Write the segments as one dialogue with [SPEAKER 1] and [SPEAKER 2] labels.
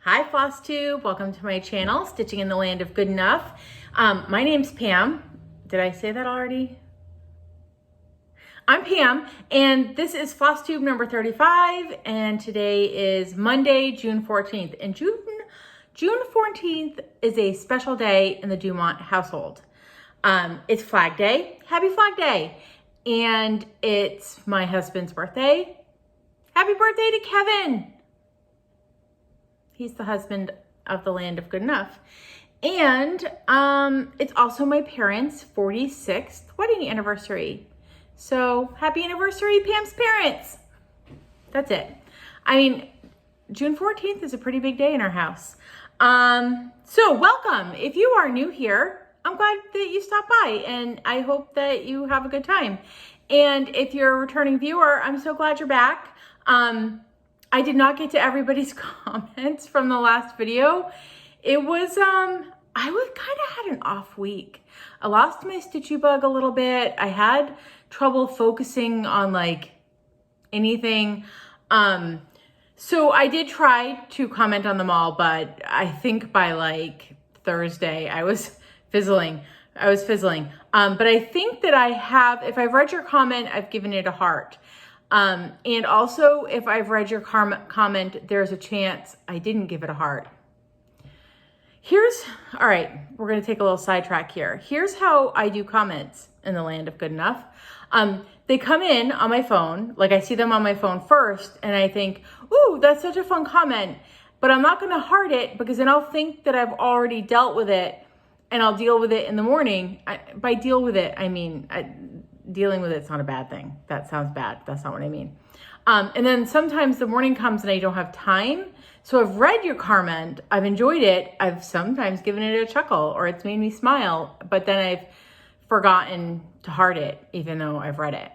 [SPEAKER 1] Hi Flosstube, welcome to my channel, Stitching in the Land of Good Enough. My name's Pam. Did I say that already? I'm Pam, and this is Flosstube number 35, and today is Monday, June 14th. And June 14th is a special day in the Dumont household. It's Flag Day. Happy Flag Day. And it's my husband's birthday. Happy birthday to Kevin. He's the husband of the Land of Good Enough. And it's also my parents' 46th wedding anniversary. So happy anniversary, Pam's parents. That's it. I mean, June 14th is a pretty big day in our house. So welcome. If you are new here, I'm glad that you stopped by and I hope that you have a good time. And if you're a returning viewer, I'm so glad you're back. I did not get to everybody's comments from the last video. It was, I kind of had an off week. I lost my Stitchy bug a little bit. I had trouble focusing on like anything. So I did try to comment on them all, but I think by like Thursday I was fizzling. But I think that I have, if I've read your comment, I've given it a heart. And also if I've read your comment, there's a chance I didn't give it a heart. All right, we're gonna take a little sidetrack here. Here's how I do comments in the Land of Good Enough. They come in on my phone, like I see them on my phone first, and I think, ooh, that's such a fun comment, but I'm not gonna heart it because then I'll think that I've already dealt with it and I'll deal with it in the morning. By deal with it, I mean, dealing with it's not a bad thing. That sounds bad. That's not what I mean. And then sometimes the morning comes and I don't have time. So I've read your comment. I've enjoyed it. I've sometimes given it a chuckle or it's made me smile, but then I've forgotten to heart it, even though I've read it.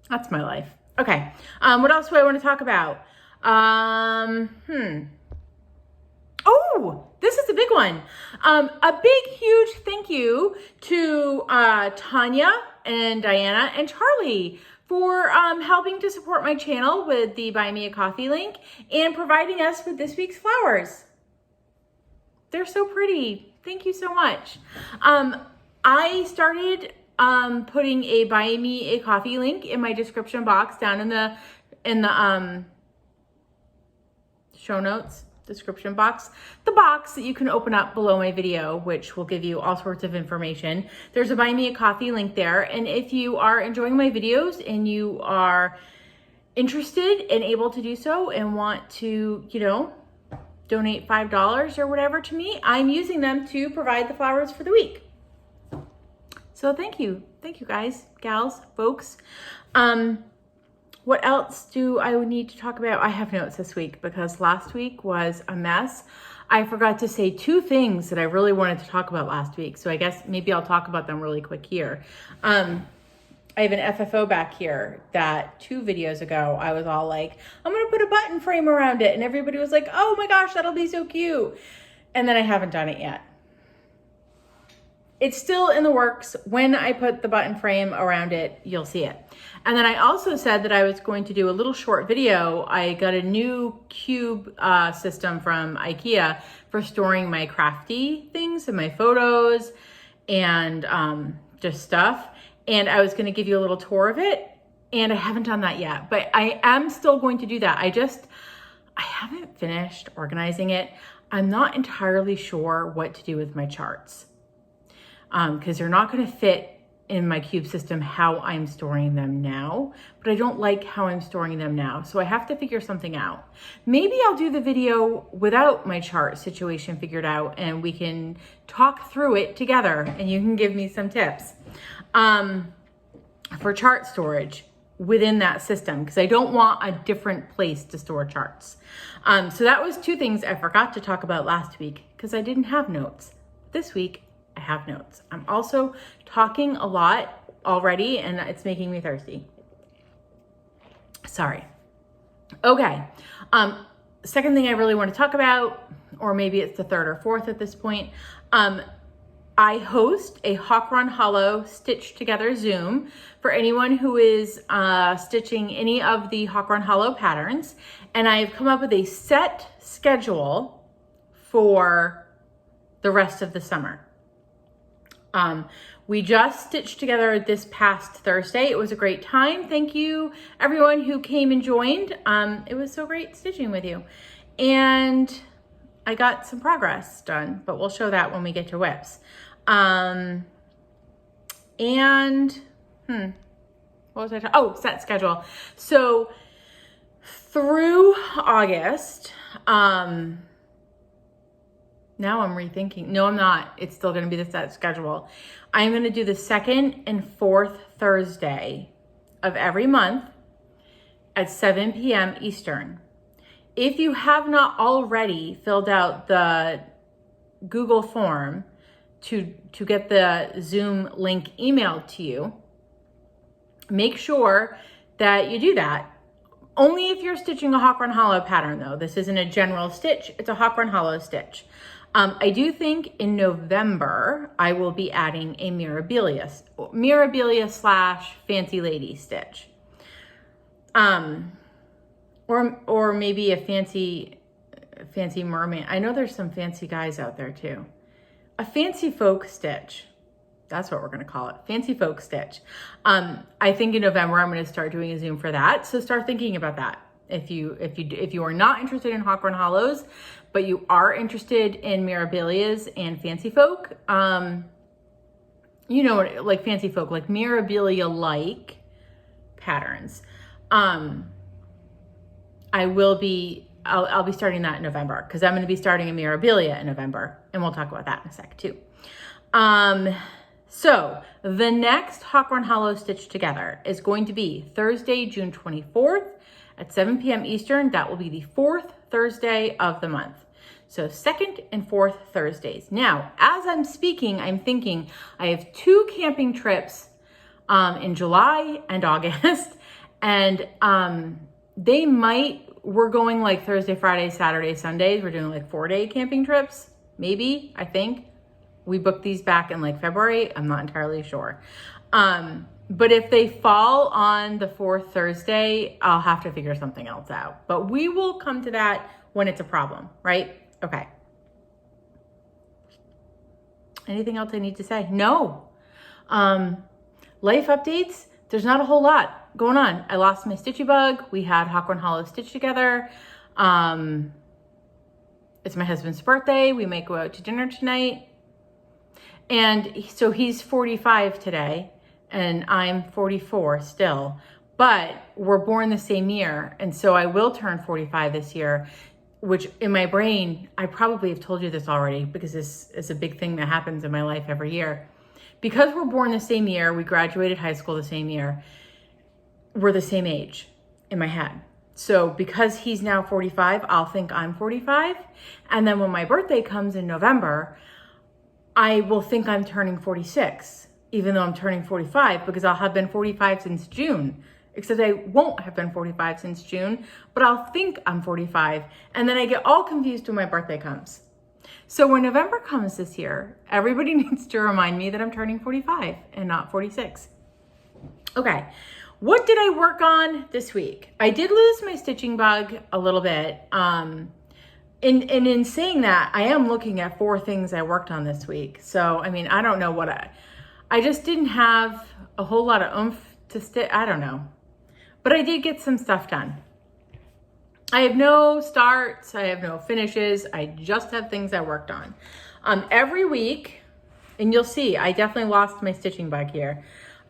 [SPEAKER 1] That's my life. Okay. What else do I want to talk about? Oh, this is a big one. A big, huge thank you to Tanya and Diana and Charlie for helping to support my channel with the Buy Me a Coffee link and providing us with this week's flowers. They're so pretty. Thank you so much. I started putting a Buy Me a Coffee link in my description box down in the show notes. Description box, the box that you can open up below my video, which will give you all sorts of information. There's a Buy Me a Coffee link there. And if you are enjoying my videos and you are interested and able to do so and want to, donate $5 or whatever to me, I'm using them to provide the flowers for the week. So thank you. Thank you guys, gals, folks. What else do I need to talk about? I have notes this week because last week was a mess. I forgot to say two things that I really wanted to talk about last week. So I guess maybe I'll talk about them really quick here. I have an FFO back here that 2 videos ago, I was all like, I'm going to put a button frame around it. And everybody was like, oh my gosh, that'll be so cute. And then I haven't done it yet. It's still in the works. When I put the button frame around it, you'll see it. And then I also said that I was going to do a little short video. I got a new cube system from IKEA for storing my crafty things and my photos and just stuff. And I was gonna give you a little tour of it. And I haven't done that yet, but I am still going to do that. I haven't finished organizing it. I'm not entirely sure what to do with my charts. Because they're not going to fit in my cube system how I'm storing them now, but I don't like how I'm storing them now. So I have to figure something out. Maybe I'll do the video without my chart situation figured out and we can talk through it together and you can give me some tips for chart storage within that system because I don't want a different place to store charts. So that was 2 things I forgot to talk about last week because I didn't have notes. This week, I have notes. I'm also talking a lot already and it's making me thirsty. Sorry. Okay. Second thing I really want to talk about, or maybe it's the 3rd or 4th at this point. I I host a Hawk Run Hollow Stitch Together Zoom for anyone who is stitching any of the Hawk Run Hollow patterns. And I've come up with a set schedule for the rest of the summer. We just stitched together this past Thursday. It was a great time. Thank you everyone who came and joined. It was so great stitching with you. And I got some progress done, but we'll show that when we get to WIPs. What was I talking? Oh, set schedule. So through August, now I'm rethinking. No, I'm not. It's still going to be the set schedule. I'm going to do the second and fourth Thursday of every month at 7 p.m. Eastern. If you have not already filled out the Google form to get the Zoom link emailed to you, make sure that you do that. Only if you're stitching a Hawk Run Hollow pattern though. This isn't a general stitch, it's a Hawk Run Hollow stitch. I do think in November, I will be adding a Mirabilia / Fancy Lady stitch. Or maybe a fancy mermaid. I know there's some fancy guys out there too. A fancy folk stitch. That's what we're going to call it. Fancy folk stitch. I think in November, I'm going to start doing a Zoom for that. So start thinking about that. If you are not interested in Hawk Run Hollows, but you are interested in Mirabilias and fancy folk, you know, like fancy folk, like Mirabilia-like patterns. I'll be starting that in November because I'm going to be starting a Mirabilia in November, and we'll talk about that in a sec too. So the next Hawk Run Hollow Stitch Together is going to be Thursday, June 24th at 7 p.m. Eastern. That will be the fourth Thursday of the month. So second and fourth Thursdays. Now, as I'm speaking, I'm thinking I have 2 camping trips in July and August, and we're going like Thursday, Friday, Saturday, Sundays. We're doing like 4-day camping trips, maybe, I think. We booked these back in like February. I'm not entirely sure. But if they fall on the 4th Thursday, I'll have to figure something else out. But we will come to that when it's a problem, right? Okay. Anything else I need to say? No. Life updates. There's not a whole lot going on. I lost my Stitchy bug. We had Hawk Run Hollow Stitch together. It's my husband's birthday. We might go out to dinner tonight. And so he's 45 today and I'm 44 still, but we're born the same year. And so I will turn 45 this year, which in my brain, I probably have told you this already because this is a big thing that happens in my life every year. Because we're born the same year, we graduated high school the same year, we're the same age in my head. So because he's now 45, I'll think I'm 45. And then when my birthday comes in November, I will think I'm turning 46, even though I'm turning 45, because I'll have been 45 since June. Except I won't have been 45 since June, but I'll think I'm 45. And then I get all confused when my birthday comes. So when November comes this year, everybody needs to remind me that I'm turning 45 and not 46. Okay, what did I work on this week? I did lose my stitching bug a little bit. In saying that, I am looking at 4 things I worked on this week. So, I mean, I don't know what I just didn't have a whole lot of oomph to stitch. I don't know. But I did get some stuff done. I have no starts. I have no finishes. I just have things I worked on. Every week, and you'll see, I definitely lost my stitching bug here.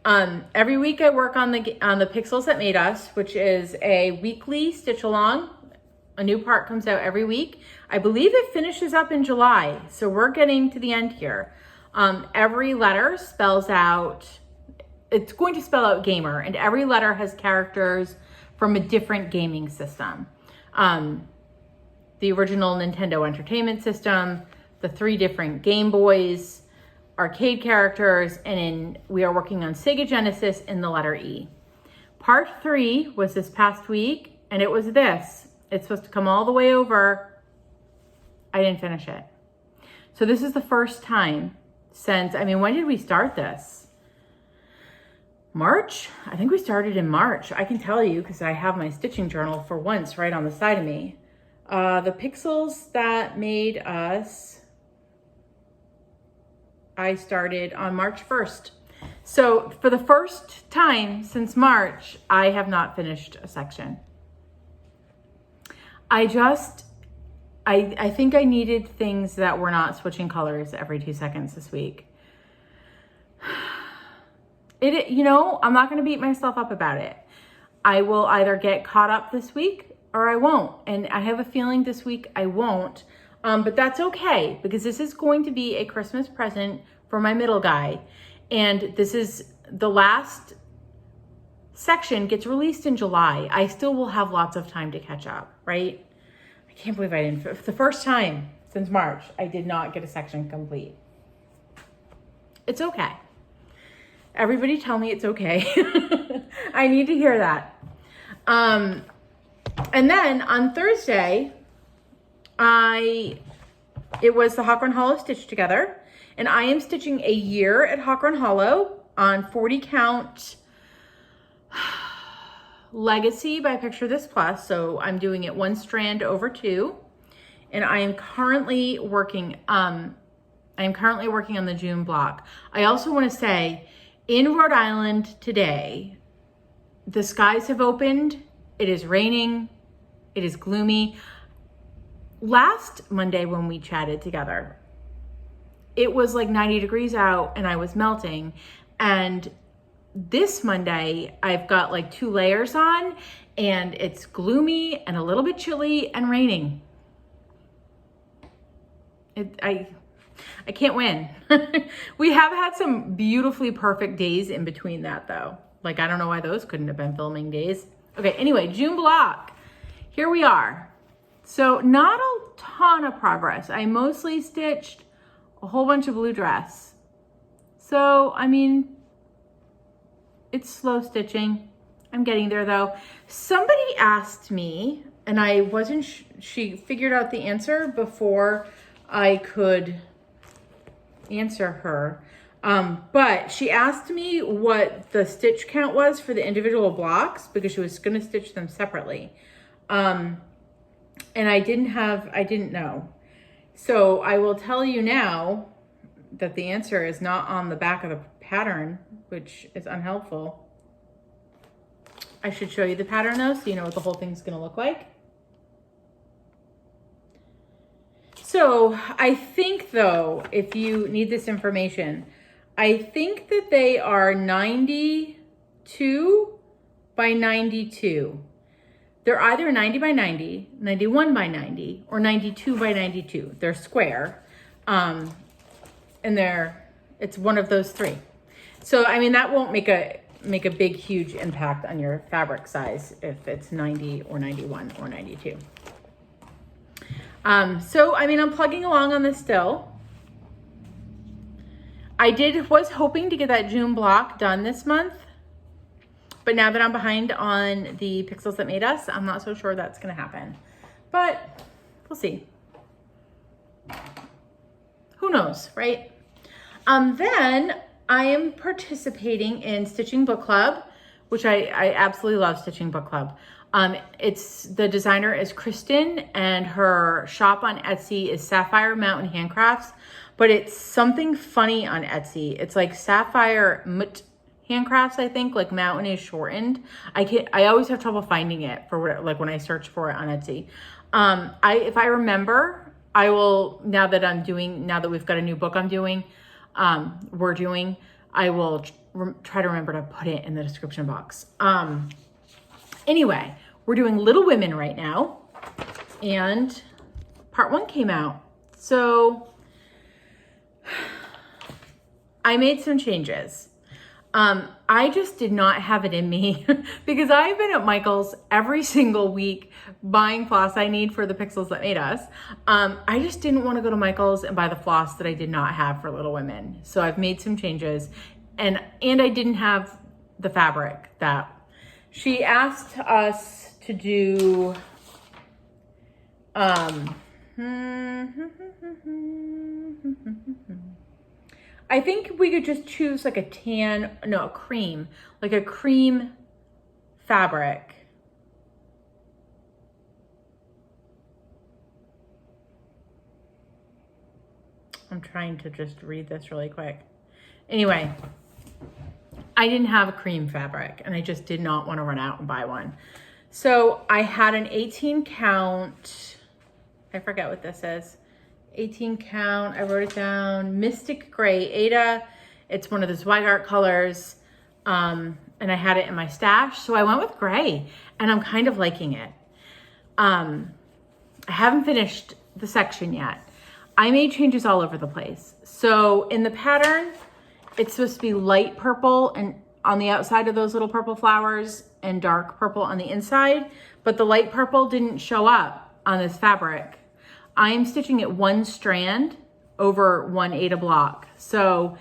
[SPEAKER 1] Every week I work on the Pixels That Made Us, which is a weekly stitch along. A new part comes out every week. I believe it finishes up in July, so we're getting to the end here. Every letter spells out, it's going to spell out gamer, and every letter has characters from a different gaming system. The original Nintendo Entertainment System, the 3 different Game Boys, arcade characters, and we are working on Sega Genesis in the letter E. Part 3 was this past week, and it was this. It's supposed to come all the way over. I didn't finish it. So this is the first time since, I mean, when did we start this? March? I think we started in March. I can tell you because I have my stitching journal for once right on the side of me. The pixels that made us, I started on March 1st. So for the first time since March, I have not finished a section. I think I needed things that were not switching colors every 2 seconds this week. You know, I'm not going to beat myself up about it. I will either get caught up this week or I won't. And I have a feeling this week I won't. But that's okay because this is going to be a Christmas present for my middle guy. And this is the last section gets released in July. I still will have lots of time to catch up, right? I can't believe I didn't. For the first time since March, I did not get a section complete. It's okay. Everybody tell me it's okay. I need to hear that. And then on Thursday, it was the Hawk Run Hollow Stitch Together. And I am stitching a year at Hawk Run Hollow on 40 count Legacy by Picture This Plus. So I'm doing it 1 strand over 2. And I am currently working on the June block. I also want to say, in Rhode Island today, the skies have opened. It is raining. It is gloomy. Last Monday when we chatted together, it was like 90 degrees out and I was melting. And this Monday, I've got like 2 layers on and it's gloomy and a little bit chilly and raining. I can't win. We have had some beautifully perfect days in between that though. Like, I don't know why those couldn't have been filming days. Okay, anyway, June block. Here we are. So not a ton of progress. I mostly stitched a whole bunch of blue dress. So, I mean, it's slow stitching. I'm getting there though. Somebody asked me, and I wasn't, she figured out the answer before I could answer her. But she asked me what the stitch count was for the individual blocks because she was going to stitch them separately. And I didn't know. So I will tell you now that the answer is not on the back of the pattern, which is unhelpful. I should show you the pattern though, so you know what the whole thing's going to look like. So I think though, if you need this information, I think that they are 92 by 92. They're either 90 by 90, 91 by 90, or 92 by 92. They're square. And it's one of those 3. So, I mean, that won't make a big, huge impact on your fabric size if it's 90 or 91 or 92. So, I mean, I'm plugging along on this still. I was hoping to get that June block done this month, but now that I'm behind on the pixels that made us, I'm not so sure that's going to happen, but we'll see. Who knows, right? Then I am participating in Stitching Book Club, which I absolutely love Stitching Book Club. The designer is Kristen and her shop on Etsy is Sapphire Mountain Handcrafts, but it's something funny on Etsy. It's like Sapphire Handcrafts, I think, like mountain is shortened. I always have trouble finding it when I search for it on Etsy. If I remember, I will, now that we've got a new book I will try to remember to put it in the description box. Anyway, we're doing Little Women right now, and part 1 came out. So I made some changes. I just did not have it in me because I've been at Michael's every single week buying floss I need for the pixels that made us. I just didn't want to go to Michael's and buy the floss that I did not have for Little Women. So I've made some changes, and I didn't have the fabric that she asked us to do. I think we could just choose like a cream, like a cream fabric. I'm trying to just read this really quick. Anyway, I didn't have a cream fabric and I just did not want to run out and buy one. So I had an 18 count, I forget what this is, 18 count, I wrote it down, Mystic Gray Ada. It's one of those white art colors, and I had it in my stash. So I went with gray and I'm kind of liking it. I haven't finished the section yet. I made changes all over the place. So in the pattern, it's supposed to be light purple and on the outside of those little purple flowers and dark purple on the inside, but the light purple didn't show up on this fabric. I am stitching it one strand over one Ada block. So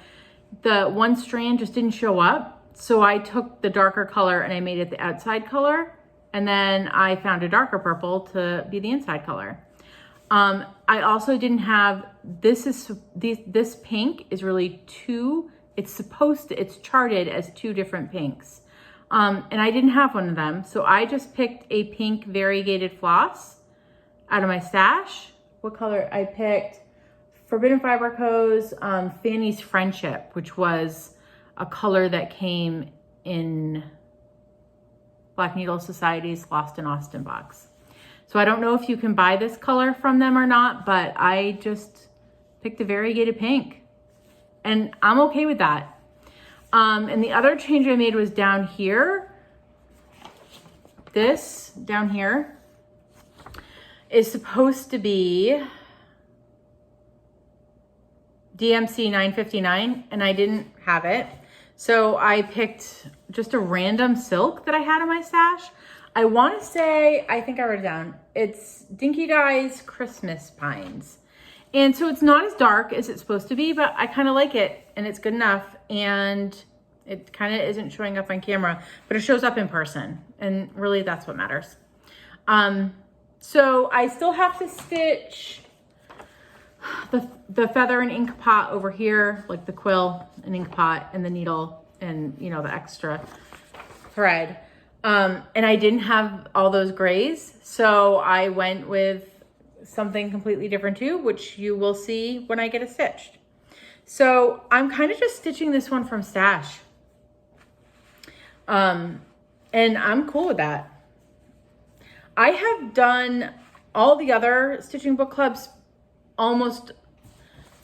[SPEAKER 1] the one strand just didn't show up. So I took the darker color and I made it the outside color. And then I found a darker purple to be the inside color. I also didn't have, this pink is really it's charted as two different pinks. And I didn't have one of them. So I just picked a pink variegated floss out of my stash. What color? I picked Forbidden Fiber Co.'s Fanny's Friendship, which was a color that came in Black Needle Society's Lost in Austin box. So I don't know if you can buy this color from them or not, but I just picked a variegated pink and I'm okay with that. And the other change I made was down here. This down here is supposed to be DMC 959 and I didn't have it. So I picked just a random silk that I had in my stash. I want to say, I think I wrote it down. It's Dinky Dye's Christmas Pines. And so it's not as dark as it's supposed to be, but I kind of like it and it's good enough. And it kind of isn't showing up on camera, but it shows up in person. And really that's what matters. So I still have to stitch the feather and ink pot over here, like the quill and ink pot and the needle and, you know, the extra thread. And I didn't have all those grays. So I went with something completely different too, which you will see when I get it stitched. So I'm kind of just stitching this one from stash. And I'm cool with that. I have done all the other stitching book clubs almost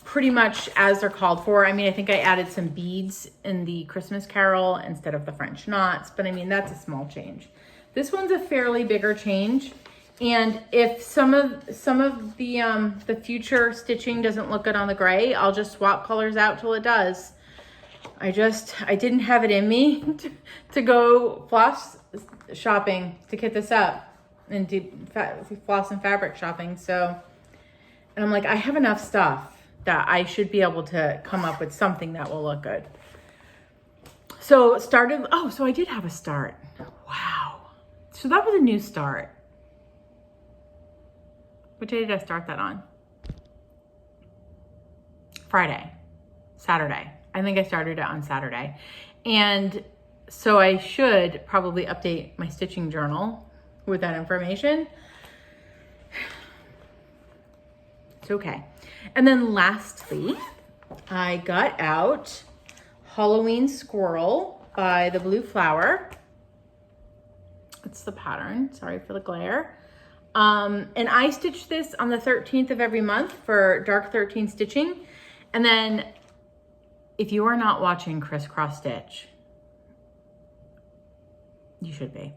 [SPEAKER 1] pretty much as they're called for. I mean, I think I added some beads in the Christmas Carol instead of the French knots, but I mean, that's a small change. This one's a fairly bigger change. And if some of the future stitching doesn't look good on the gray, I'll just swap colors out till it does. I didn't have it in me to go floss shopping to kit this up and do floss and fabric shopping. So, and I'm like, I have enough stuff that I should be able to come up with something that will look good. So so I did have a start. Wow. So that was a new start. What day did I start that on? Friday, Saturday. I think I started it on Saturday. And so I should probably update my stitching journal with that information. It's okay. And then lastly, I got out Halloween Squirrel by the Blue Flower. It's the pattern, sorry for the glare. And I stitch this on the 13th of every month for Dark 13 stitching. And then if you are not watching Crisscross Stitch, you should be.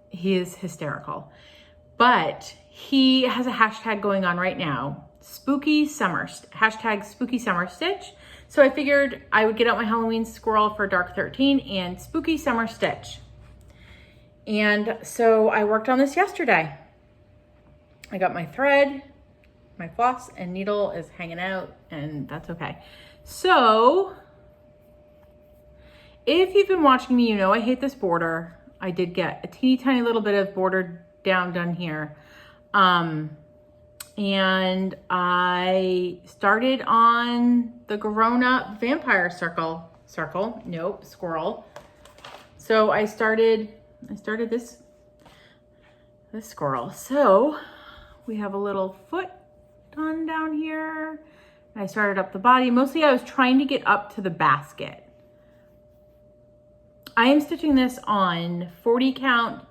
[SPEAKER 1] He is hysterical, but he has a hashtag going on right now, hashtag spooky summer stitch. So I figured I would get out my Halloween Squirrel for Dark 13 and spooky summer stitch. And so I worked on this yesterday. I got my thread, my floss and needle is hanging out, and that's okay. So if you've been watching me, you know I hate this border. I did get a teeny tiny little bit of border down done here. and I started on the grown-up vampire squirrel. So I started this squirrel. So we have a little foot done down here. I started up the body. Mostly I was trying to get up to the basket. I am stitching this on 40 count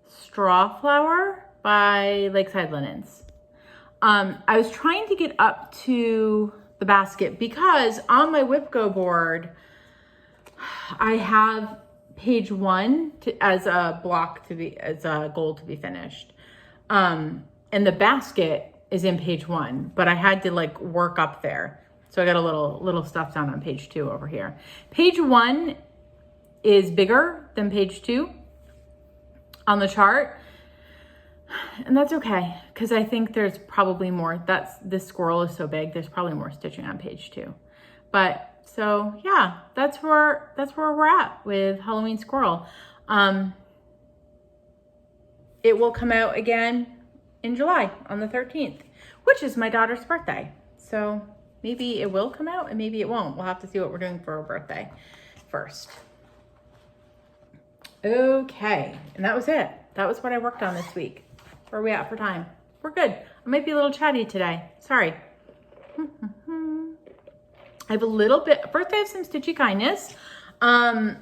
[SPEAKER 1] straw flower by Lakeside Linens. I was trying to get up to the basket because on my WIPGO board, I have page 1 as a goal to be finished. And the basket is in page 1, but I had to like work up there. So I got a little stuff done on page 2 over here. Page 1 is bigger than page 2 on the chart. And that's okay, because I think there's probably more. This squirrel is so big, there's probably more stitching on page 2. But so yeah, that's where we're at with Halloween Squirrel. It will come out again in July on the 13th, which is my daughter's birthday. So maybe it will come out and maybe it won't. We'll have to see what we're doing for her birthday first. Okay, and that was it. That was what I worked on this week. Where are we at for time? We're good. I might be a little chatty today. Sorry. I have a little bit, first I have some Stitchy kindness. I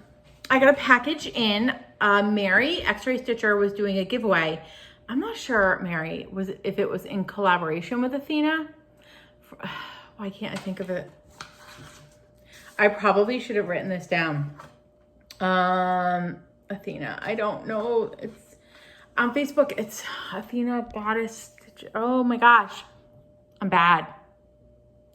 [SPEAKER 1] got a package in. Mary, X-Ray Stitcher, was doing a giveaway. I'm not sure, Mary, if it was in collaboration with Athena. Why can't I think of it? I probably should have written this down. Athena, I don't know. It's on Facebook. It's Athena Goddess. Oh my gosh, I'm bad.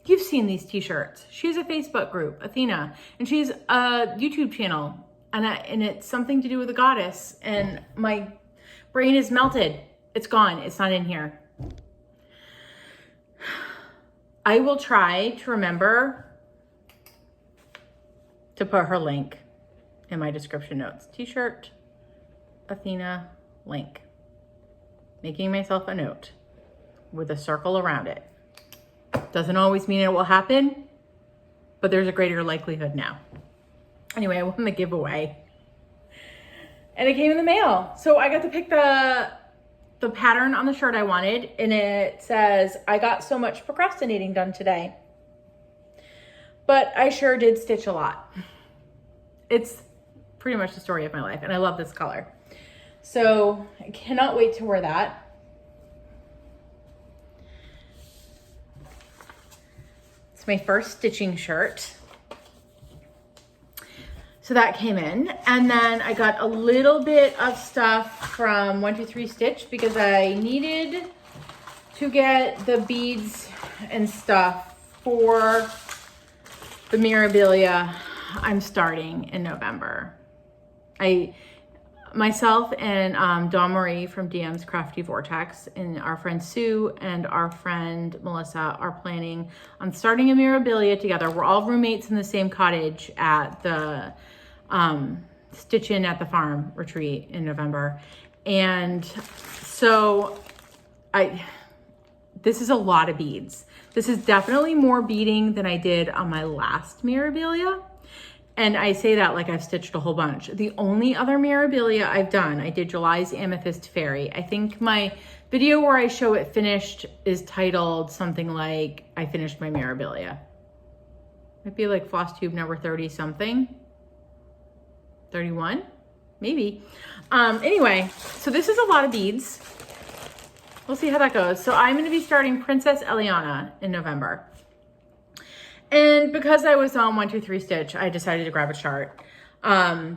[SPEAKER 1] You've seen these t-shirts. She has a Facebook group, Athena, and she has a YouTube channel, and it's something to do with a goddess, and my brain is melted. It's gone. It's not in here. I will try to remember to put her link in my description notes. T-shirt, Athena, link. Making myself a note with a circle around it. Doesn't always mean it will happen, but there's a greater likelihood now. Anyway, I won the giveaway and it came in the mail. So I got to pick the pattern on the shirt I wanted, and it says, I got so much procrastinating done today, but I sure did stitch a lot. It's pretty much the story of my life, and I love this color. So I cannot wait to wear that. It's my first stitching shirt. So that came in, and then I got a little bit of stuff from 123 Stitch because I needed to get the beads and stuff for the Mirabilia I'm starting in November. Myself and Dawn Marie from DM's Crafty Vortex and our friend Sue and our friend Melissa are planning on starting a Mirabilia together. We're all roommates in the same cottage at the Stitch In at the Farm retreat in November. And so this is a lot of beads. This is definitely more beading than I did on my last Mirabilia. And I say that like I've stitched a whole bunch. The only other Mirabilia I've done, I did July's Amethyst Fairy. I think my video where I show it finished is titled something like, I finished my Mirabilia. Might be like Flosstube number 30 something. 31, maybe. Anyway, so this is a lot of beads. We'll see how that goes. So I'm gonna be starting Princess Eliana in November. And because I was on 123 Stitch, I decided to grab a chart.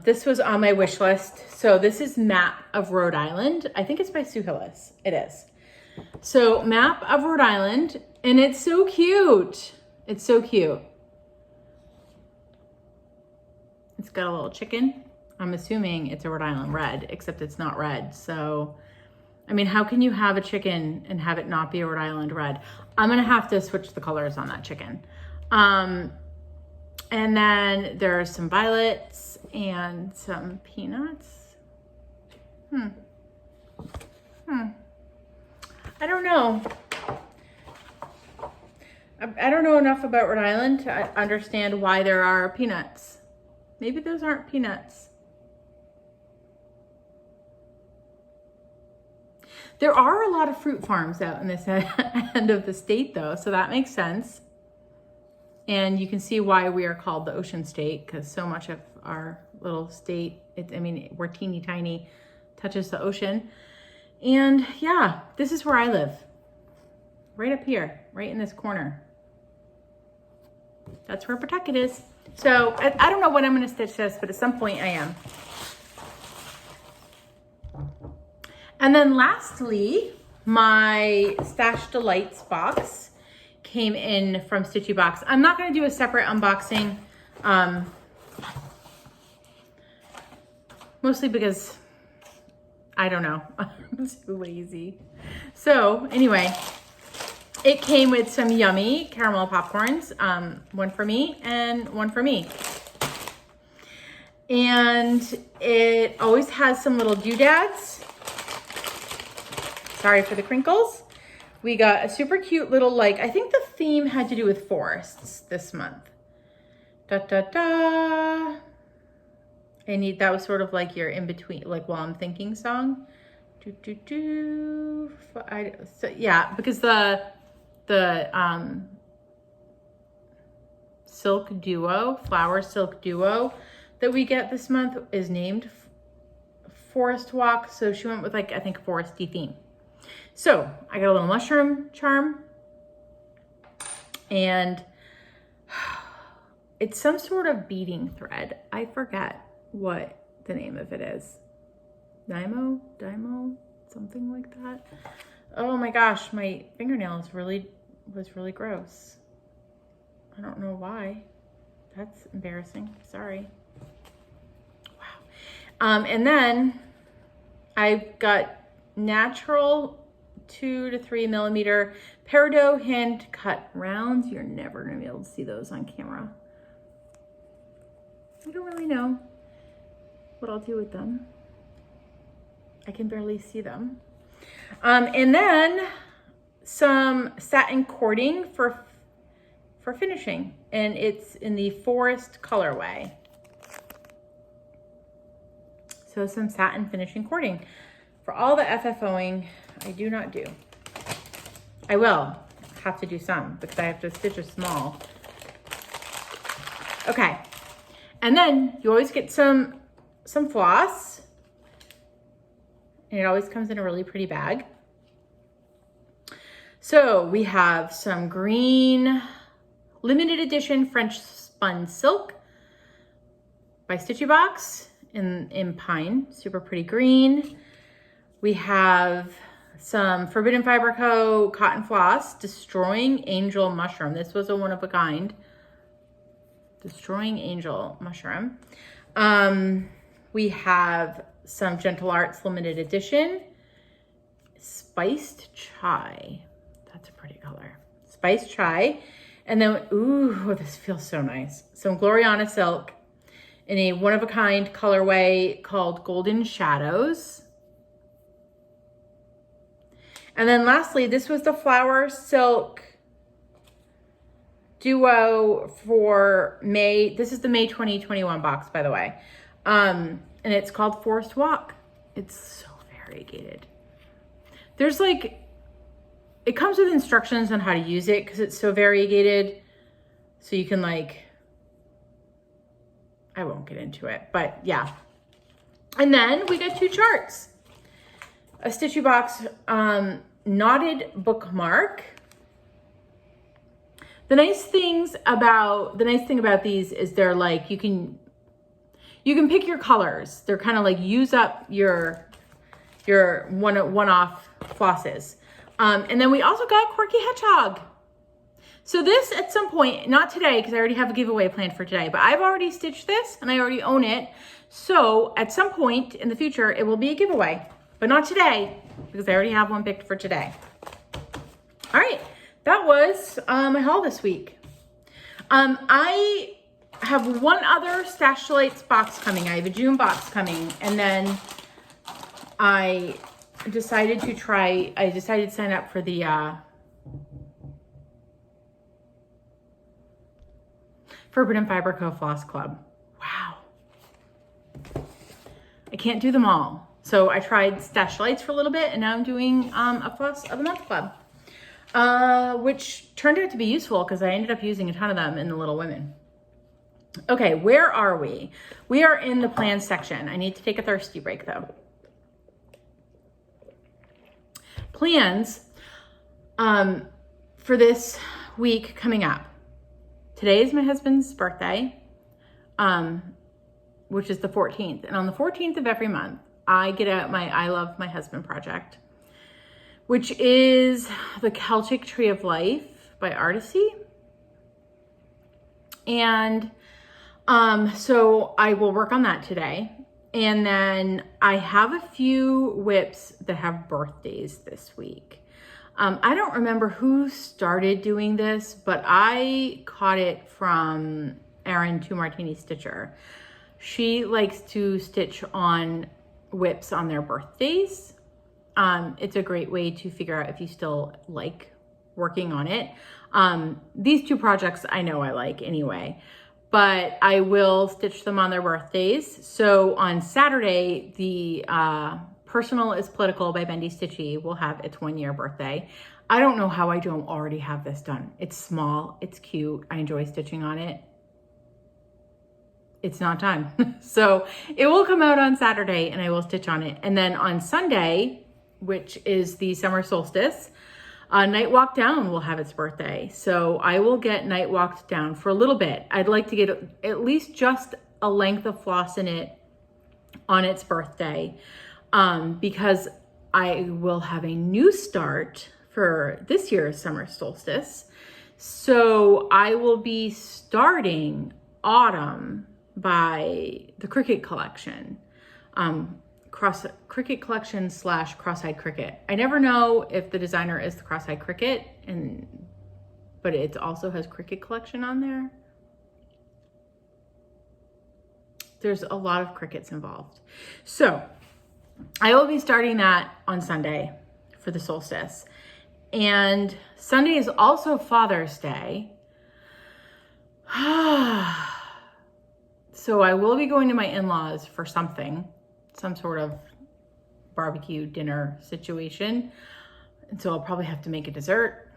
[SPEAKER 1] This was on my wish list. So this is Map of Rhode Island. I think it's by Sue Hillis. It is. So Map of Rhode Island, and it's so cute. It's so cute. It's got a little chicken. I'm assuming it's a Rhode Island red, except it's not red. So, I mean, how can you have a chicken and have it not be a Rhode Island red? I'm gonna have to switch the colors on that chicken. And then there's some violets and some peanuts. I I don't know. I don't know enough about Rhode Island to understand why there are peanuts. Maybe those aren't peanuts. There are a lot of fruit farms out in this end of the state though, so that makes sense. And you can see why we are called the Ocean State, because so much of our little state, I mean, we're teeny tiny, touches the ocean. And yeah, this is where I live. Right up here, right in this corner. That's where Pawtucket is. So I don't know when I'm gonna stitch this, but at some point I am. And then lastly, my Stash Delights box came in from Stitchy Box. I'm not gonna do a separate unboxing, mostly because I don't know, I'm too lazy. So anyway, it came with some yummy caramel popcorns, one for me and one for me. And it always has some little doodads. Sorry for the crinkles. We got a super cute little, like, I think the theme had to do with forests this month. Da da da. And that was sort of like your in between, like while I'm thinking song. Do do do. So yeah, because the silk duo, flower silk duo that we get this month is named Forest Walk. So she went with, like, I think foresty theme. So I got a little mushroom charm, and it's some sort of beading thread. I forget what the name of it is. Dymo, something like that. Oh my gosh, my fingernail was really gross. I don't know why. That's embarrassing. Sorry. Wow. And then I've got natural 2 to 3 millimeter peridot hand cut rounds. You're never gonna be able to see those on camera. I don't really know what I'll do with them. I can barely see them. And then some satin cording for finishing, and it's in the forest colorway. So some satin finishing cording for all the FFOing I do not do. I will have to do some because I have to stitch a small. Okay, and then you always get some floss, and it always comes in a really pretty bag. So we have some green limited edition French spun silk by Stitchy Box in pine, super pretty green. We have some Forbidden Fiber Co. cotton floss, Destroying Angel mushroom. This was a one of a kind. Destroying Angel mushroom. We have some Gentle Arts limited edition, Spiced Chai. That's a pretty color. Spiced Chai. And then, ooh, this feels so nice. Some Gloriana silk in a one of a kind colorway called Golden Shadows. And then lastly, this was the flower silk duo for May. This is the May 2021 box, by the way. And it's called Forest Walk. It's so variegated. There's like, it comes with instructions on how to use it because it's so variegated. So you can like, I won't get into it, but yeah. And then we got 2 charts. A Stitchy Box knotted bookmark. The nice thing about these is they're like, you can pick your colors. They're kind of like use up your one-off flosses. And then we also got Quirky Hedgehog. So this at some point, not today, because I already have a giveaway planned for today, but I've already stitched this and I already own it. So at some point in the future, it will be a giveaway, but not today because I already have one picked for today. All right, that was my haul this week. I have one other Stash Delights box coming. I have a June box coming, and then I decided to sign up for the Forbidden Fiber Co. Floss Club. Wow. I can't do them all. So I tried Stash Lights for a little bit, and now I'm doing a Floss of the Month Club, which turned out to be useful because I ended up using a ton of them in the Little Women. Okay, where are we? We are in the plans section. I need to take a thirsty break though. Plans for this week coming up. Today is my husband's birthday, which is the 14th. And on the 14th of every month, I get out my I Love My Husband project, which is the Celtic Tree of Life by Artisy. And so I will work on that today. And then I have a few WIPs that have birthdays this week. I don't remember who started doing this, but I caught it from Erin 2 Martini Stitcher. She likes to stitch on WIPs on their birthdays. It's a great way to figure out if you still like working on it. These two projects I know I like anyway, but I will stitch them on their birthdays. So on Saturday, the Personal is Political by Bendy Stitchy will have its 1-year birthday. I don't know how I don't already have this done. It's small, it's cute, I enjoy stitching on it. It's not time. So it will come out on Saturday and I will stitch on it. And then on Sunday, which is the summer solstice, Night Walk Down will have its birthday. So I will get Night Walked Down for a little bit. I'd like to get at least just a length of floss in it on its birthday, because I will have a new start for this year's summer solstice. So I will be starting Autumn by the Cricket Collection. Cricket Collection / Cross-Eyed Cricket. I never know if the designer is the Cross-Eyed Cricket, but it also has Cricket Collection on there. There's a lot of crickets involved. So I will be starting that on Sunday for the solstice. And Sunday is also Father's Day. So I will be going to my in-laws for something. Some sort of barbecue dinner situation. And so I'll probably have to make a dessert.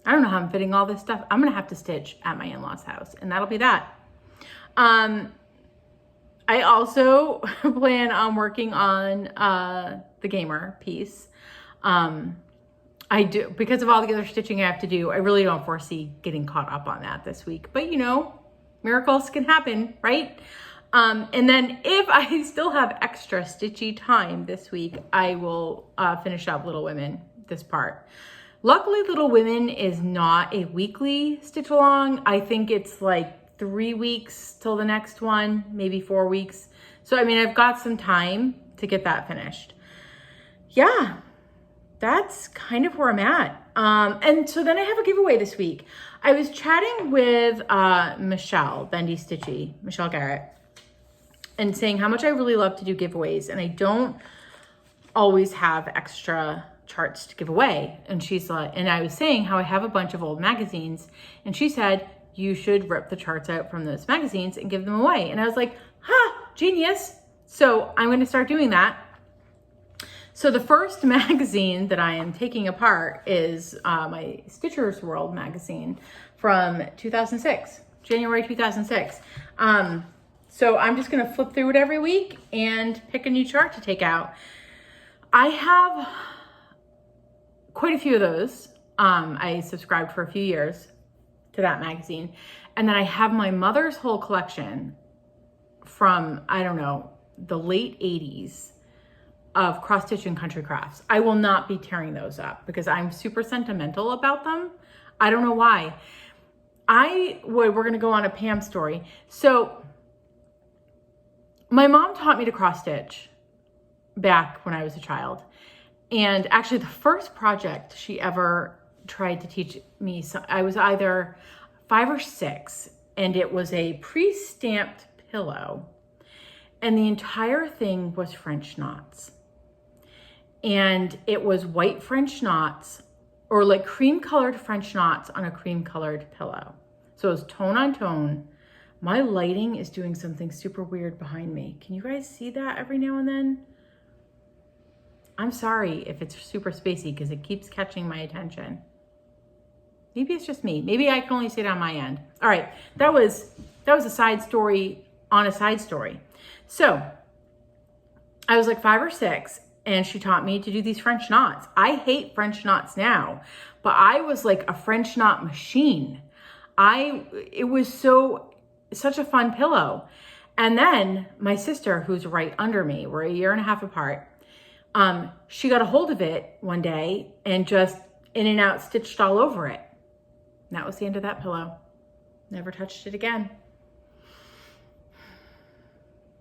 [SPEAKER 1] I don't know how I'm fitting all this stuff. I'm going to have to stitch at my in-laws' house, and that'll be that. I also plan on working on the gamer piece. I do, because of all the other stitching I have to do, I really don't foresee getting caught up on that this week. But you know, miracles can happen, right? And then if I still have extra stitchy time this week, I will finish up Little Women, this part. Luckily, Little Women is not a weekly stitch along. I think it's like 3 weeks till the next one, maybe 4 weeks. So, I mean, I've got some time to get that finished. Yeah, that's kind of where I'm at. And so then I have a giveaway this week. I was chatting with Michelle, Bendy Stitchy, Michelle Garrett, and saying how much I really love to do giveaways, and I don't always have extra charts to give away. And she's like, and I was saying how I have a bunch of old magazines, and she said, you should rip the charts out from those magazines and give them away. And I was like, genius. So I'm going to start doing that. So the first magazine that I am taking apart is my Stitcher's World magazine from 2006, January 2006. So I'm just gonna flip through it every week and pick a new chart to take out. I have quite a few of those. I subscribed for a few years to that magazine. And then I have my mother's whole collection from, I don't know, the late 80s of cross stitch and country crafts. I will not be tearing those up because I'm super sentimental about them. I don't know why. We're gonna go on a Pam story. So my mom taught me to cross stitch back when I was a child. And actually the first project she ever tried to teach me, so I was either 5 or 6, and it was a pre-stamped pillow. And the entire thing was French knots. and it was white French knots, or like cream colored French knots on a cream colored pillow. So it was tone on tone. My lighting is doing something super weird behind me. Can you guys see that every now and then? I'm sorry if it's super spacey because it keeps catching my attention. Maybe it's just me. Maybe I can only see it on my end. All right, that was a side story on a side story. So I was like 5 or 6 and she taught me to do these French knots. I hate French knots now, but I was like a French knot machine. It was such a fun pillow. And then my sister, who's right under me, we're 1.5 years apart, she got a hold of it one day and just in and out stitched all over it. And that was the end of that pillow. Never touched it again.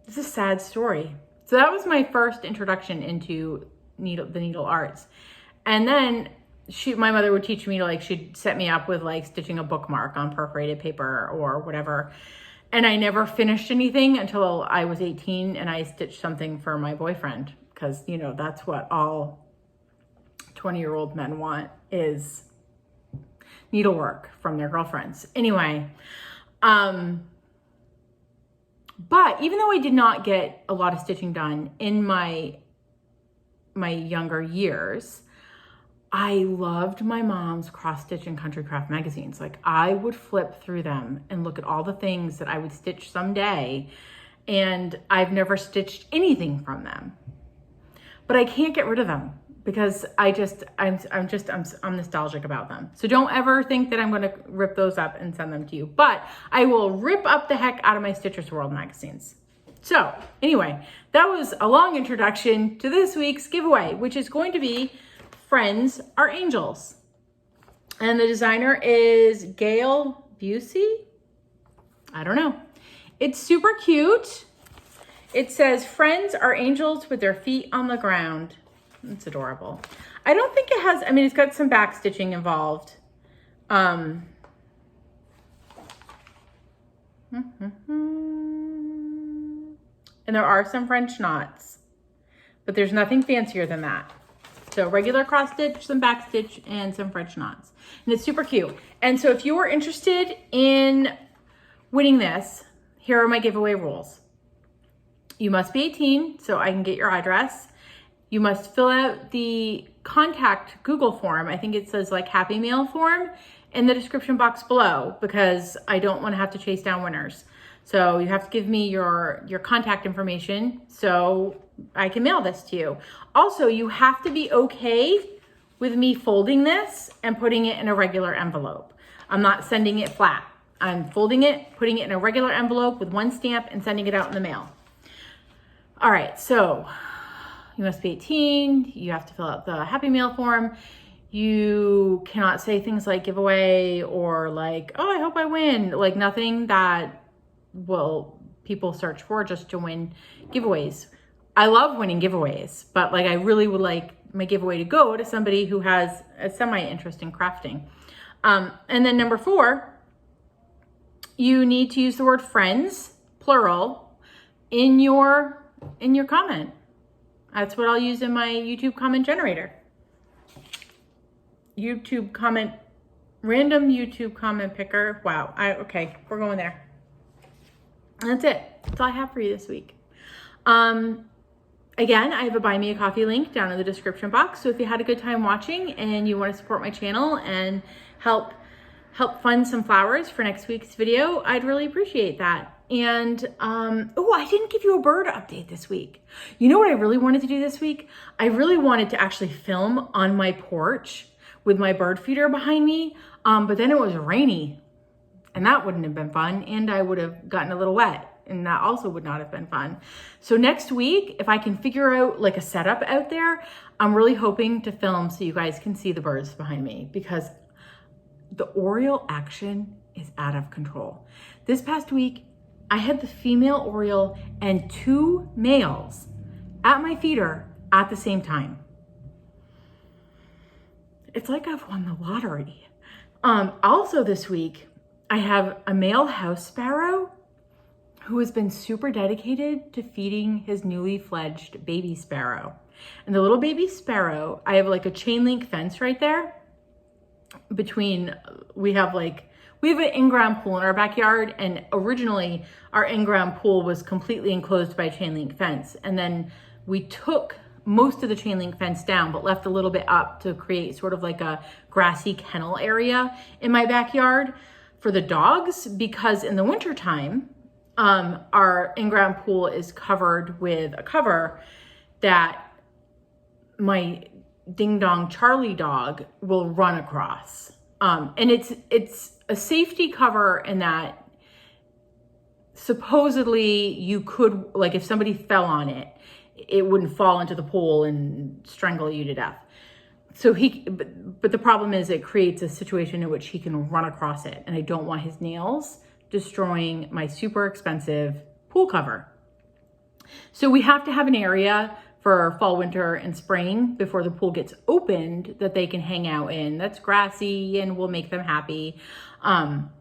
[SPEAKER 1] It's a sad story. So that was my first introduction into the needle arts. And then my mother would teach me to like, she'd set me up with like stitching a bookmark on perforated paper or whatever. And I never finished anything until I was 18 and I stitched something for my boyfriend. Because, you know, that's what all 20-year-old men want is needlework from their girlfriends. Anyway, but even though I did not get a lot of stitching done in my younger years, I loved my mom's cross-stitch and country craft magazines. Like I would flip through them and look at all the things that I would stitch someday, and I've never stitched anything from them. But I can't get rid of them because I'm nostalgic about them. So don't ever think that I'm going to rip those up and send them to you. But I will rip up the heck out of my Stitcher's World magazines. So anyway, that was a long introduction to this week's giveaway, which is going to be Friends Are Angels. And the designer is Gail Busey. I don't know. It's super cute. It says, friends are angels with their feet on the ground. It's adorable. I don't think it has, I mean, it's got some back stitching involved. And there are some French knots, but there's nothing fancier than that. So regular cross stitch, some back stitch, and some French knots. And it's super cute. And so if you are interested in winning this, here are my giveaway rules. You must be 18, so I can get your address. You must fill out the contact Google form. I think it says like Happy Mail form in the description box below because I don't want to have to chase down winners. So you have to give me your contact information so I can mail this to you. Also, you have to be okay with me folding this and putting it in a regular envelope. I'm not sending it flat. I'm folding it, putting it in a regular envelope with one stamp and sending it out in the mail. All right, so you must be 18. You have to fill out the Happy Mail form. You cannot say things like giveaway or like, oh, I hope I win. Like nothing that will people search for just to win giveaways. I love winning giveaways, but like I really would like my giveaway to go to somebody who has a semi-interest in crafting. And then number 4, you need to use the word friends, plural, in your comment. That's what I'll use in my YouTube comment generator. Random YouTube comment picker. Wow. Okay, we're going there. That's it. That's all I have for you this week. Again, I have a Buy Me a Coffee link down in the description box. So if you had a good time watching and you want to support my channel and help fund some flowers for next week's video, I'd really appreciate that. And, oh, I didn't give you a bird update this week. You know what I really wanted to do this week? I really wanted to actually film on my porch with my bird feeder behind me. But then it was rainy and that wouldn't have been fun. And I would have gotten a little wet and that also would not have been fun. So next week, if I can figure out like a setup out there, I'm really hoping to film so you guys can see the birds behind me because the Oriole action is out of control. This past week, I had the female Oriole and 2 males at my feeder at the same time. It's like I've won the lottery. Also this week, I have a male house sparrow who has been super dedicated to feeding his newly fledged baby sparrow. And the little baby sparrow, I have like a chain link fence right there between, we have an in-ground pool in our backyard, and originally our in-ground pool was completely enclosed by a chain link fence. And then we took most of the chain link fence down, but left a little bit up to create sort of like a grassy kennel area in my backyard for the dogs, because in the wintertime, our in-ground pool is covered with a cover that my Ding Dong Charlie dog will run across. And it's a safety cover in that supposedly you could, like if somebody fell on it, it wouldn't fall into the pool and strangle you to death. So but the problem is it creates a situation in which he can run across it, and I don't want his nails destroying my super expensive pool cover. So we have to have an area for fall, winter, and spring before the pool gets opened that they can hang out in. That's grassy and will make them happy. And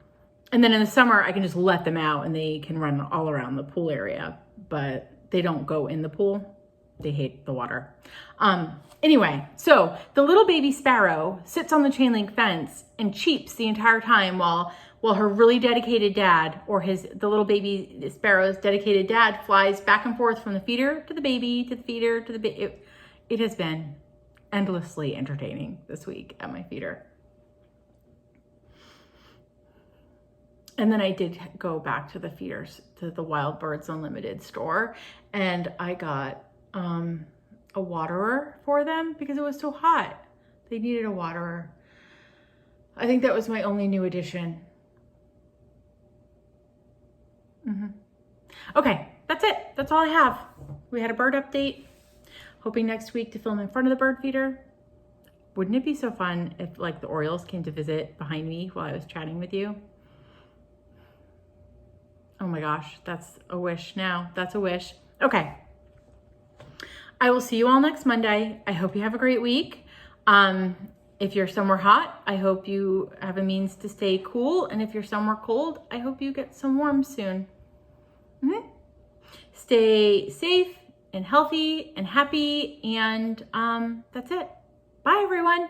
[SPEAKER 1] then in the summer, I can just let them out and they can run all around the pool area, but they don't go in the pool. They hate the water. Anyway, so the little baby sparrow sits on the chain link fence and cheeps the entire time while her really dedicated dad, or the little baby sparrow's dedicated dad, flies back and forth from the feeder to the baby, to the feeder, to the baby. It has been endlessly entertaining this week at my feeder. And then I did go back to the feeders, to the Wild Birds Unlimited store, and I got a waterer for them because it was so hot. They needed a waterer. I think that was my only new addition. Okay, that's it. That's all I have. We had a bird update. Hoping next week to film in front of the bird feeder. Wouldn't it be so fun if like the Orioles came to visit behind me while I was chatting with you? Oh my gosh, that's a wish now. That's a wish. Okay. I will see you all next Monday. I hope you have a great week. If you're somewhere hot, I hope you have a means to stay cool. And if you're somewhere cold, I hope you get some warm soon. Stay safe and healthy and happy. And that's it. Bye, everyone.